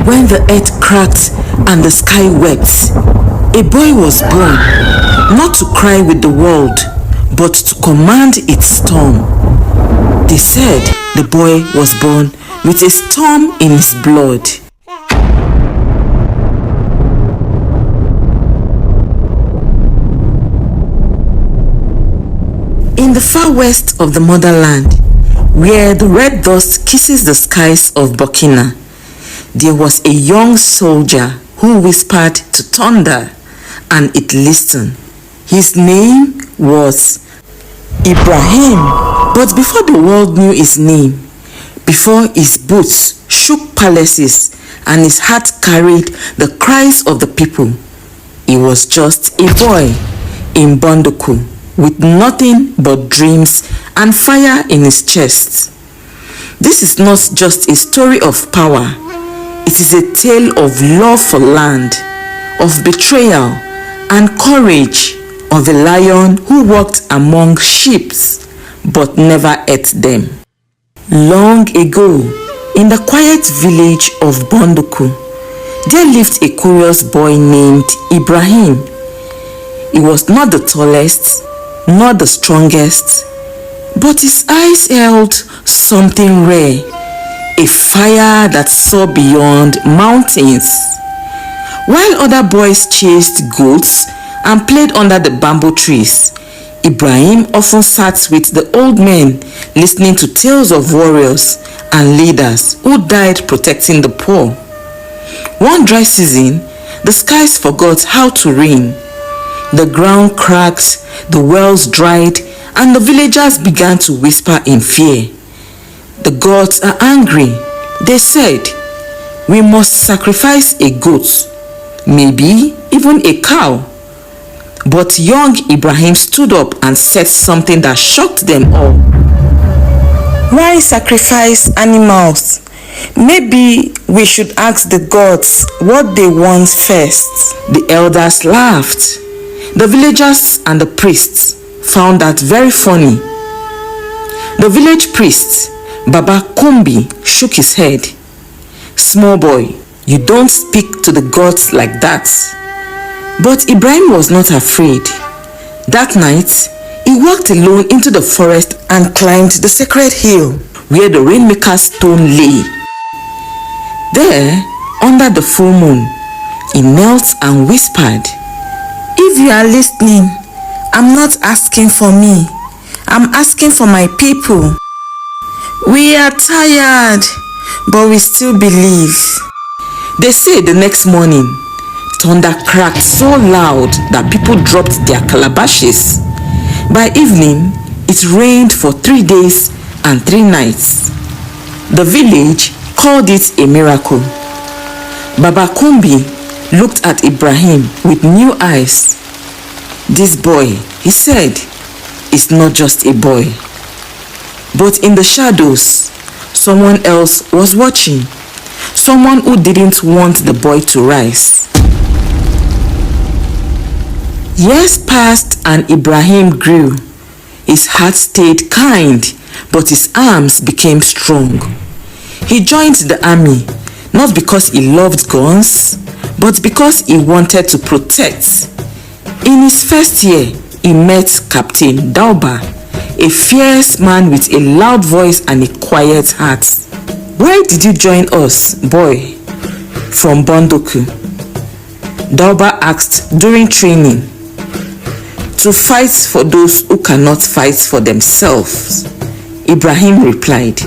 When the earth cracked and the sky wept, a boy was born, not to cry with the world, but to command its storm. They said the boy was born with a storm in his blood. In the far west of the motherland, where the red dust kisses the skies of Burkina, there was a young soldier who whispered to thunder, and it listened. His name was Ibrahim. But before the world knew his name, before his boots shook palaces and his heart carried the cries of the people, he was just a boy in Bondoku, with nothing but dreams and fire in his chest. This is not just a story of power, it is a tale of love for land, of betrayal and courage, of a lion who walked among sheep but never ate them. Long ago, in the quiet village of Bondoku, there lived a curious boy named Ibrahim. He was not the tallest, not the strongest, but his eyes held something rare, a fire that saw beyond mountains. While other boys chased goats and played under the bamboo trees, Ibrahim often sat with the old men, listening to tales of warriors and leaders who died protecting the poor. One dry season, the skies forgot how to rain. The ground cracked, the wells dried, and the villagers began to whisper in fear. The gods are angry, they said. We must sacrifice a goat, maybe even a cow. But young Ibrahim stood up and said something that shocked them all. Why sacrifice animals? Maybe we should ask the gods what they want first. The elders laughed. The villagers and the priests found that very funny. The village priest, Baba Kumbi, shook his head. Small boy, you don't speak to the gods like that. But Ibrahim was not afraid. That night, he walked alone into the forest and climbed the sacred hill where the rainmaker's stone lay. There, under the full moon, he knelt and whispered, "If you are listening, I'm not asking for me. I'm asking for my people. We are tired, but we still believe." They say the next morning, thunder cracked so loud that people dropped their calabashes. By evening, it rained for 3 days and 3 nights. The village called it a miracle. Baba Kumbi looked at Ibrahim with new eyes. This boy, he said, is not just a boy. But in the shadows, someone else was watching. Someone who didn't want the boy to rise. Years passed and Ibrahim grew. His heart stayed kind, but his arms became strong. He joined the army, not because he loved guns, but because he wanted to protect. In his first year, he met Captain Dauba, a fierce man with a loud voice and a quiet heart. "Why did you join us, boy?" "From Bondoku," Dauba asked during training. "To fight for those who cannot fight for themselves," Ibrahim replied.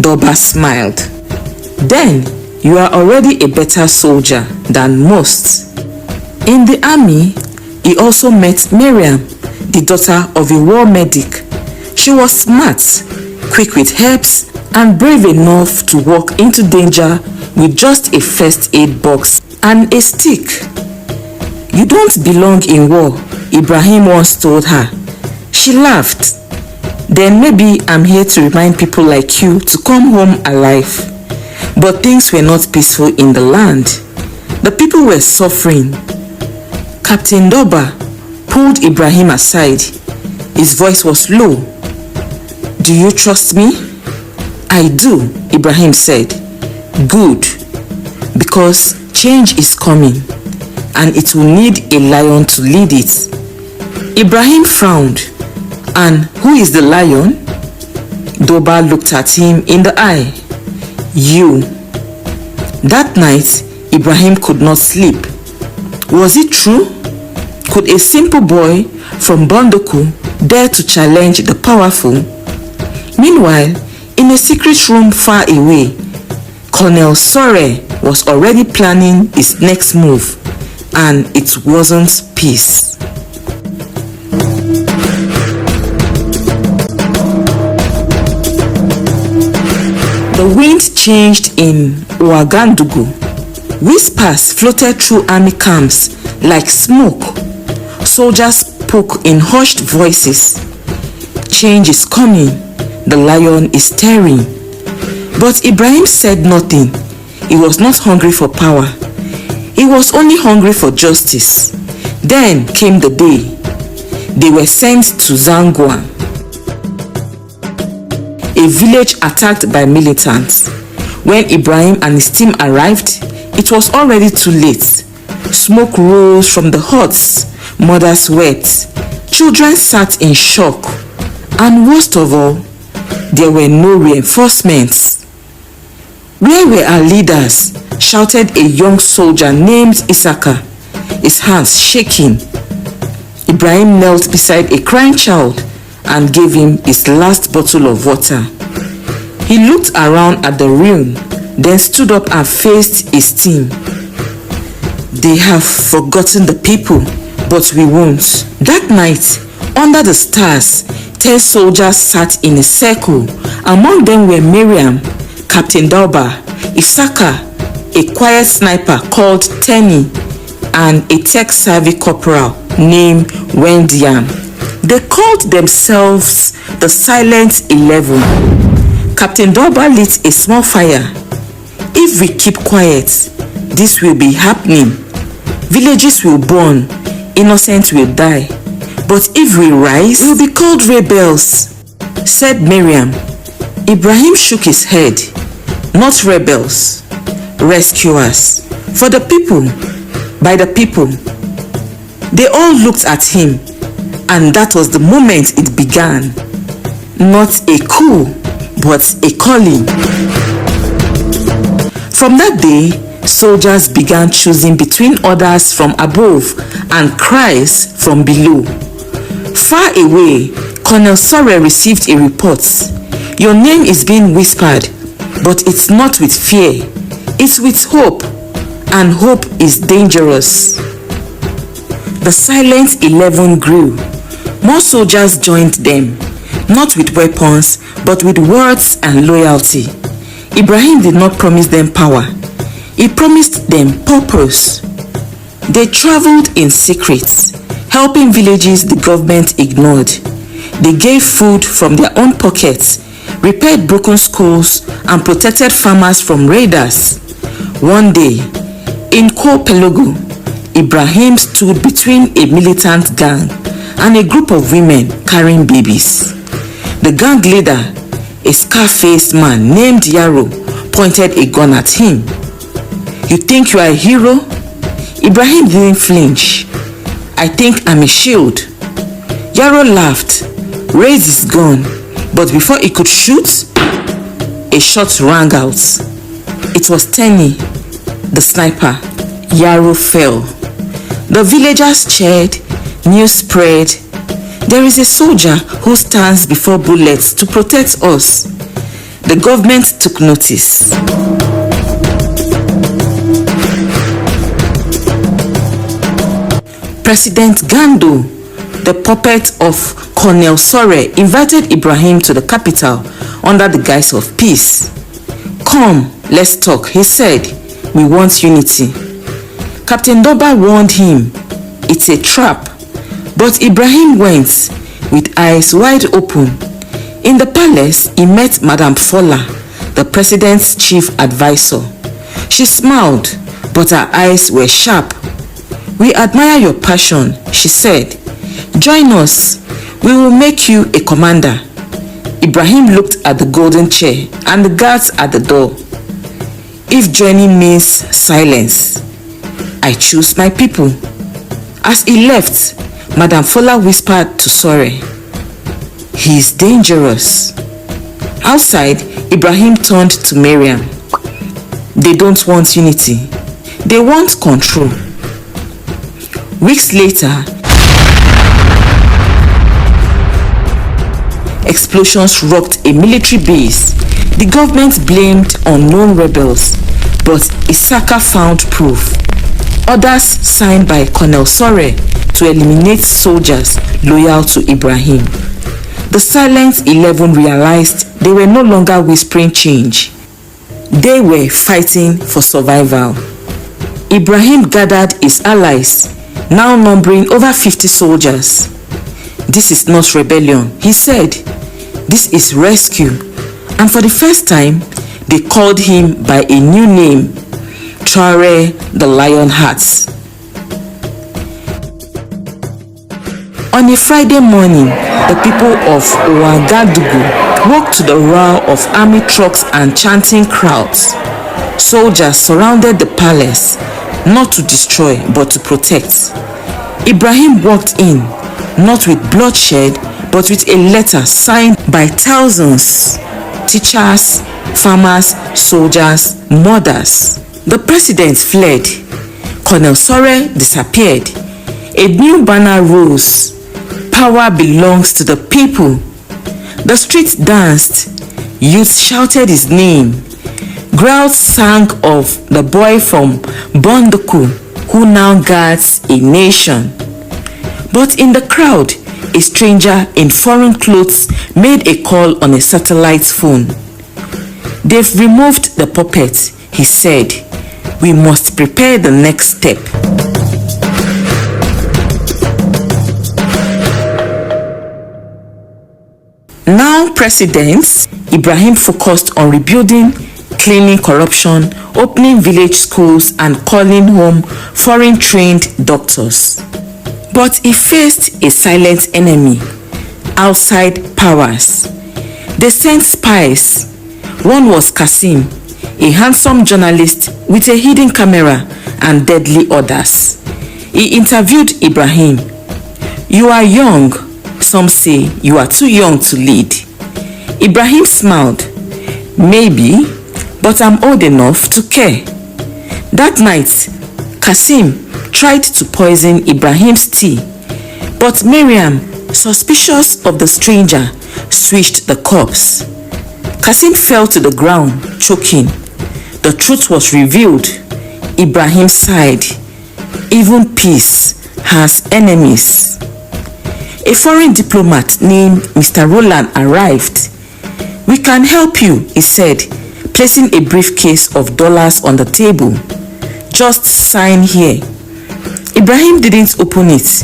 Dauba smiled. "Then you are already a better soldier than most." In the army, he also met Miriam, the daughter of a war medic. She was smart, quick with herbs, and brave enough to walk into danger with just a first aid box and a stick. "You don't belong in war," Ibrahim once told her. She laughed. "Then maybe I'm here to remind people like you to come home alive." But things were not peaceful in the land. The people were suffering. Captain Dauba pulled Ibrahim aside. His voice was low. "Do you trust me?" "I do," Ibrahim said. "Good. because change is coming and it will need a lion to lead it. Ibrahim frowned. And who is the lion? Doba looked at him in the eye. You. That night, Ibrahim could not sleep. Was it true? Could a simple boy from Bondoku dare to challenge the powerful? Meanwhile, in a secret room far away, Colonel Traoré was already planning his next move, and it wasn't peace. The wind changed in Ouagadougou. Whispers floated through army camps like smoke. Soldiers spoke in hushed voices. Change is coming. The lion is stirring. But Ibrahim said nothing. He was not hungry for power. He was only hungry for justice. Then came the day. They were sent to Zangwa, a village attacked by militants. When Ibrahim and his team arrived, it was already too late. Smoke rose from the huts, mothers wept, children sat in shock, and worst of all, there were no reinforcements. Where were our leaders? Shouted a young soldier named Isaka, his hands shaking. Ibrahim knelt beside a crying child and gave him his last bottle of water. He looked around at the ruin, then stood up and faced his team. They have forgotten the people, but we won't. That night, under the stars, 10 soldiers sat in a circle. Among them were Miriam, Captain Dauba, Isaka, a quiet sniper called Tenny, and a tech-savvy corporal named Wendiam. They called themselves the Silent 11. Captain Dauba lit a small fire. If we keep quiet, this will be happening. Villages will burn, innocents will die. But if we rise, we'll be called rebels, said Miriam. Ibrahim shook his head. Not rebels, rescuers. For the people, by the people. They all looked at him, and that was the moment it began. Not a coup, but a calling. From that day, soldiers began choosing between orders from above and cries from below. Far away, Colonel Traoré received a report. Your name is being whispered, but it's not with fear. It's with hope, and hope is dangerous. The Silent 11 grew. More soldiers joined them, not with weapons, but with words and loyalty. Ibrahim did not promise them power. He promised them purpose. They traveled in secret, helping villages the government ignored. They gave food from their own pockets, repaired broken schools, and protected farmers from raiders. One day, in Kopelogo, Ibrahim stood between a militant gang and a group of women carrying babies. The gang leader, a scar-faced man named Yaro, pointed a gun at him. You think you are a hero? Ibrahim didn't flinch. I think I'm a shield. Yaro laughed, raised his gun, but before he could shoot, a shot rang out. It was Tenny, the sniper. Yaro fell. The villagers cheered, news spread. There is a soldier who stands before bullets to protect us. The government took notice. President Gando, the puppet of Colonel Traoré, invited Ibrahim to the capital under the guise of peace. Come, let's talk, he said. We want unity. Captain Dauba warned him, it's a trap. But Ibrahim went with eyes wide open. In the palace, he met Madame Fola, the president's chief advisor. She smiled, but her eyes were sharp. We admire your passion, she said. Join us. We will make you a commander. Ibrahim looked at the golden chair and the guards at the door. If joining means silence, I choose my people. As he left, Madam Fola whispered to Sore, he is dangerous. Outside, Ibrahim turned to Mariam. They don't want unity. They want control. Weeks later, explosions rocked a military base. The government blamed unknown rebels, but Isaka found proof. Orders signed by Colonel Sore to eliminate soldiers loyal to Ibrahim. The Silent 11 realized they were no longer whispering change. They were fighting for survival. Ibrahim gathered his allies, now numbering over 50 soldiers. This is not rebellion, he said. This is rescue. And for the first time, they called him by a new name, Traore the Lionheart. On a Friday morning, the people of Ouagadougou woke to the roar of army trucks and chanting crowds. Soldiers surrounded the palace, not to destroy but to protect. Ibrahim walked in, not with bloodshed, but with a letter signed by thousands: teachers, farmers, soldiers, mothers. The president fled. Colonel Sore disappeared. A new banner rose. Power belongs to the people. The streets danced. Youth shouted his name. Crowds sang of the boy from Bondoku who now guards a nation. But in the crowd, a stranger in foreign clothes made a call on a satellite phone. They've removed the puppet, he said. We must prepare the next step. Now president, Ibrahim focused on rebuilding, cleaning corruption, opening village schools and calling home foreign trained doctors. But he faced a silent enemy, outside powers. They sent spies. One was Kasim, a handsome journalist with a hidden camera and deadly orders. He interviewed Ibrahim. You are young. Some say you are too young to lead. Ibrahim smiled. Maybe, but I'm old enough to care. That night, Kasim tried to poison Ibrahim's tea, but Mariam, suspicious of the stranger, switched the cups. Kasim fell to the ground, choking. The truth was revealed. Ibrahim sighed. Even peace has enemies. A foreign diplomat named Mr. Roland arrived. We can help you, he said, placing a briefcase of dollars on the table. Just sign here. Ibrahim didn't open it.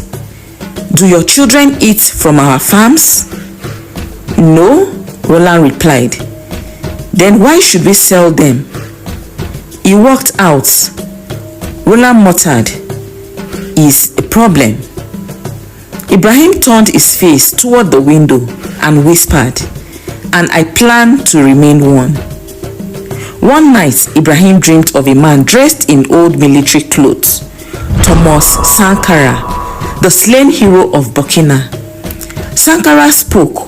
Do your children eat from our farms? No, Roland replied. Then why should we sell them? He walked out. Roland muttered, is a problem. Ibrahim turned his face toward the window and whispered, and I plan to remain one. One night, Ibrahim dreamed of a man dressed in old military clothes, Thomas Sankara, the slain hero of Burkina. Sankara spoke,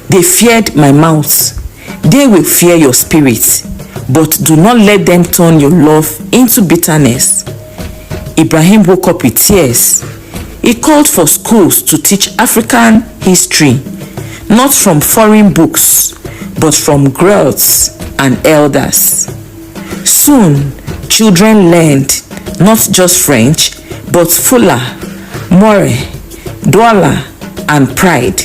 they feared my mouth. They will fear your spirit, but do not let them turn your love into bitterness. Ibrahim woke up with tears. He called for schools to teach African history, not from foreign books, but from griots and elders. Soon, children learned not just French, but Fula, More, Douala, and Pride.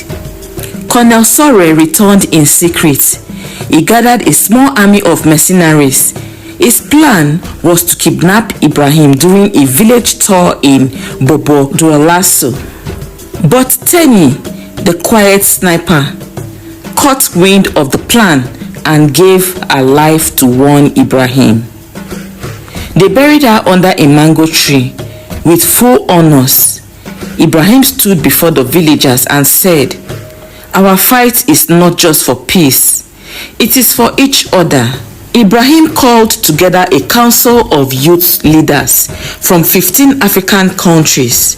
Colonel Sore returned in secret. He gathered a small army of mercenaries. His plan was to kidnap Ibrahim during a village tour in Bobo Doualasso. But Tenny, the quiet sniper, caught wind of the plan and gave her life to warn Ibrahim. They buried her under a mango tree with full honors. Ibrahim stood before the villagers and said, "Our fight is not just for peace, it is for each other. Ibrahim called together a council of youth leaders from 15 African countries.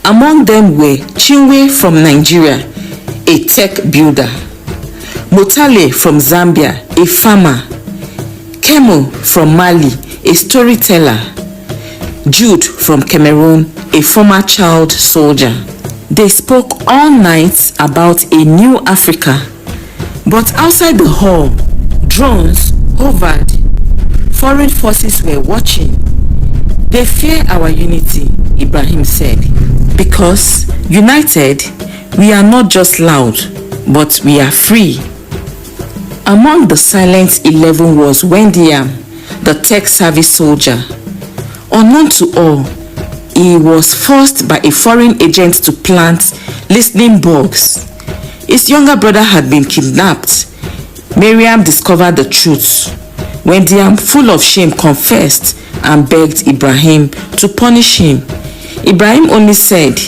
Among them were Chinwe from Nigeria, a tech builder, Motale from Zambia, a farmer, Kemo from Mali, a storyteller, Jude from Cameroon, a former child soldier. They spoke all night about a new Africa, but outside the hall, drones hovered. Foreign forces were watching. They fear our unity, Ibrahim said, because united, we are not just loud, but we are free. Among the silent 11 was Wendiam, the tech savvy soldier. Unknown to all, he was forced by a foreign agent to plant listening bugs. His younger brother had been kidnapped. Miriam discovered the truth. Wendiam, full of shame, confessed and begged Ibrahim to punish him. Ibrahim only said,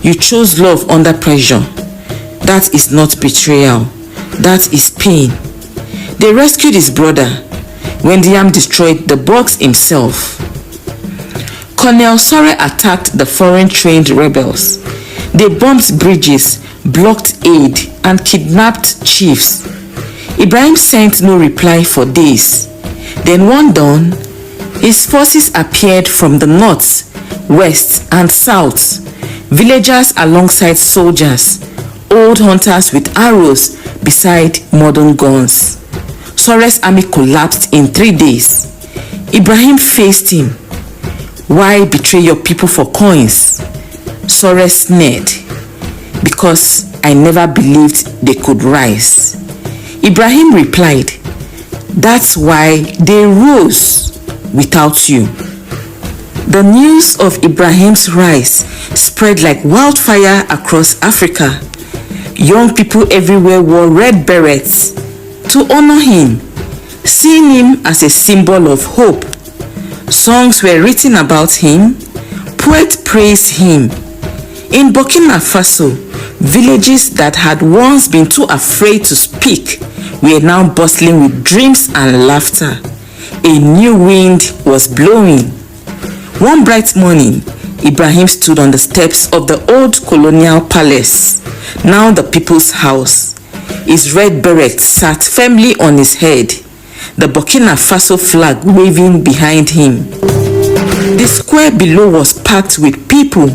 "You chose love under pressure. That is not betrayal. That is pain." They rescued his brother. Wendiam destroyed the bugs himself. Colonel Traoré attacked the foreign-trained rebels. They bombed bridges, blocked aid, and kidnapped chiefs. Ibrahim sent no reply for days. Then one dawn, his forces appeared from the north, west, and south. Villagers alongside soldiers, old hunters with arrows beside modern guns. Traore's army collapsed in 3 days. Ibrahim faced him. "Why betray your people for coins?" Traoré sneered. "Because I never believed they could rise." Ibrahim replied, "That's why they rose without you." The news of Ibrahim's rise spread like wildfire across Africa. Young people everywhere wore red berets to honor him, seeing him as a symbol of hope. Songs were written about him, poets praised him. In Burkina Faso, villages that had once been too afraid to speak were now bustling with dreams and laughter. A new wind was blowing. One bright morning, Ibrahim stood on the steps of the old colonial palace, now the people's house. His red beret sat firmly on his head, the Burkina Faso flag waving behind him. The square below was packed with people,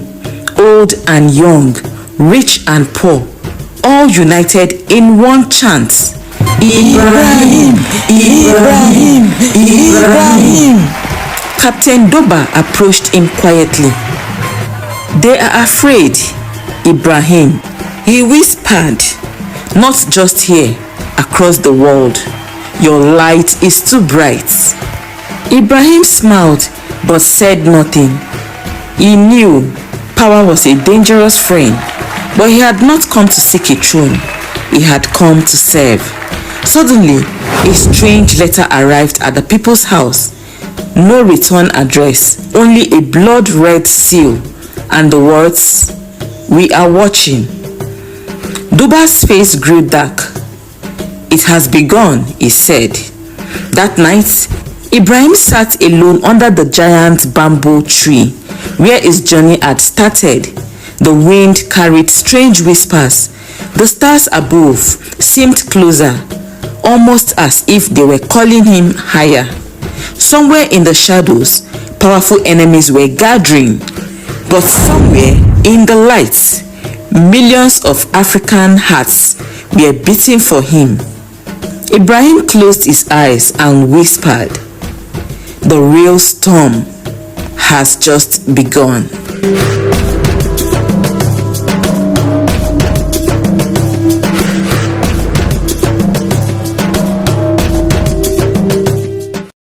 old and young, rich and poor, all united in one chant. Ibrahim, Ibrahim, Ibrahim. Captain Doba approached him quietly. "They are afraid, Ibrahim," he whispered. "Not just here, across the world. Your light is too bright." Ibrahim smiled but said nothing. He knew power was a dangerous friend, but he had not come to seek a throne. He had come to serve. Suddenly, a strange letter arrived at the people's house. No return address, only a blood-red seal and the words, "We are watching." Duba's face grew dark. "It has begun," he said. That night, Ibrahim sat alone under the giant bamboo tree where his journey had started. The wind carried strange whispers. The stars above seemed closer, almost as if they were calling him higher. Somewhere in the shadows, powerful enemies were gathering, but somewhere in the lights, millions of African hearts were beating for him. Ibrahim closed his eyes and whispered, "The real storm has just begun."